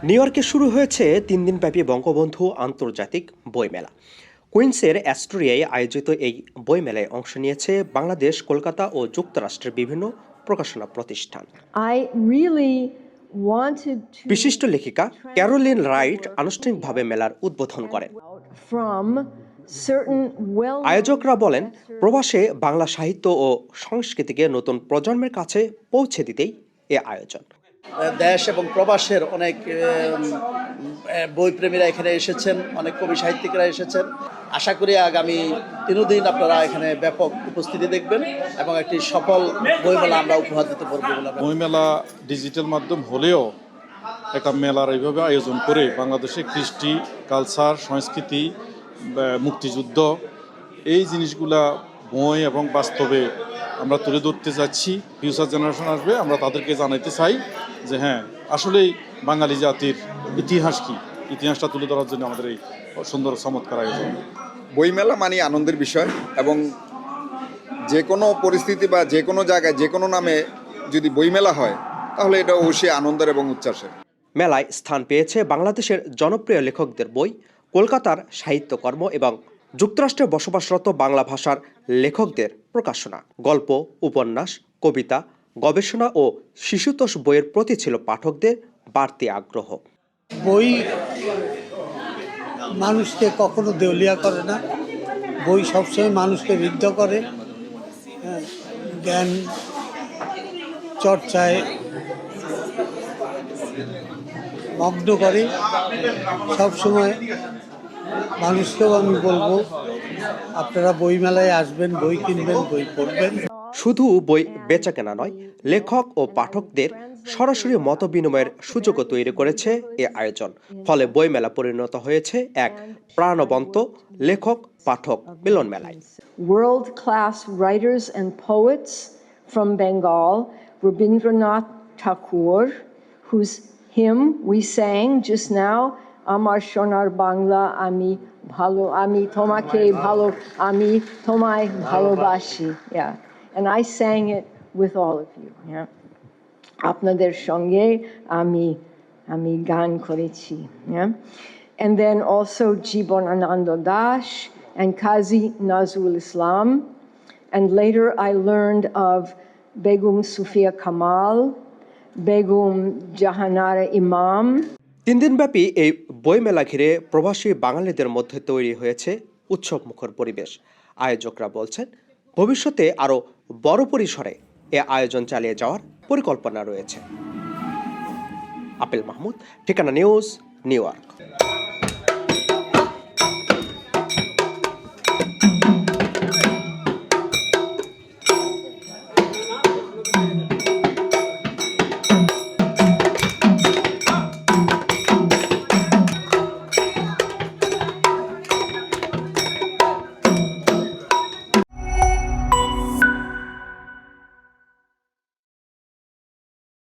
New ইয়র্কে শুরু হয়েছে 3 দিনব্যাপী বঙ্গবন্ধু আন্তর্জাতিক বইমেলা। কুইন্সের অ্যাস্টোরিয়ায় আয়োজিত এই বইমেলায় অংশ নিয়েছে বাংলাদেশ, কলকাতা ও যুক্তরাষ্ট্রের বিভিন্ন প্রকাশনা প্রতিষ্ঠান। বিশিষ্ট লেখিকা ক্যারোলিন রাইট আনুষ্ঠানিকভাবে মেলার উদ্বোধন করেন। আয়োজকরা বলেন, প্রবাসে বাংলা সাহিত্য ও সংস্কৃতিকে নতুন প্রজন্মের কাছে পৌঁছে দিতেই এ আয়োজন। দেশ এবং প্রবাসের অনেক বইপ্রেমীরা এখানে এসেছেন, অনেক কবি সাহিত্যিকরা এসেছেন। আশা করি আগামী 3 দিন আপনারা এখানে ব্যাপক উপস্থিতি দেখবেন এবং একটি সফল বইমেলা আমরা উপহার দিতে পারবো বলে। বইমেলা ডিজিটাল মাধ্যম হলেও একটা মেলার এইভাবে আয়োজন করে বাংলাদেশে কৃষ্টি, কালচার, সংস্কৃতি, মুক্তিযুদ্ধ এই জিনিসগুলা বই এবং বাস্তবে আমরা তুলে ধরতে যাচ্ছি। ফিউচার জেনারেশন আসবে, আমরা তাদেরকে জানাতে চাই যে হ্যাঁ, আসলেই বাঙালি জাতির ইতিহাস কি, ইতিহাসটা তুলে ধরার জন্য আমাদের এই সুন্দর চমৎকার আয়োজন। বইমেলা মানে আনন্দের বিষয়, এবং যে কোনো পরিস্থিতি বা যে কোনো জায়গায় যে কোনো নামে যদি বইমেলা হয় তাহলে এটা অবশ্যই আনন্দের এবং উচ্ছ্বাসের। মেলায় স্থান পেয়েছে বাংলাদেশের জনপ্রিয় লেখকদের বই, কলকাতার সাহিত্যকর্ম এবং যুক্তরাষ্ট্রে বসবাসরত বাংলা ভাষার লেখকদের প্রকাশনা। গল্প, উপন্যাস, কবিতা, গবেষণা ও শিশুতোষ বইয়ের প্রতি ছিল পাঠকদের বাড়তি আগ্রহ। বই মানুষকে কখনো দেউলিয়া করে না, বই সবসময় মানুষকে ঋদ্ধ করে, জ্ঞান চর্চায় মগ্ন করে। সবসময় মানুষকেও আমি বলবো, আপনারা বইমেলায় আসবেন, বই কিনবেন, বই পড়বেন। শুধু বই বেচাকেনা নয়, লেখক ও পাঠকদের সরাসরি মত বিনিময়ের সুযোগও তৈরি করেছে এ আয়োজন। ফলে বইমেলা পরিণত হয়েছে এক প্রাণবন্ত লেখক পাঠক মিলন মেলায়। World class writers and poets from Bengal, Rabindranath Tagore, whose hymn we sang just now, Amar Shonar Bangla, Ami Tomake Bhalo, Ami Tomai Bhalobashi. Yeah. And I sang it with all of you. Yeah. Apnader shonge ami gan korechi. Yeah. And then also Jibonananda Das and Qazi Nazrul Islam. And later I learned of Begum Sufia Kamal, Begum Jahanara Imam. 3 দিনব্যাপী এই বইমেলা ঘিরে প্রবাসী বাঙালিদের মধ্যে তৈরি হয়েছে উৎসবমুখর পরিবেশ। আয়োজকরা বলছেন, ভবিষ্যতে আরও বড় পরিসরে এ আয়োজন চালিয়ে যাওয়ার পরিকল্পনা রয়েছে। আপেল মাহমুদ, ঠিকানা নিউজ, নিউ ইয়র্ক।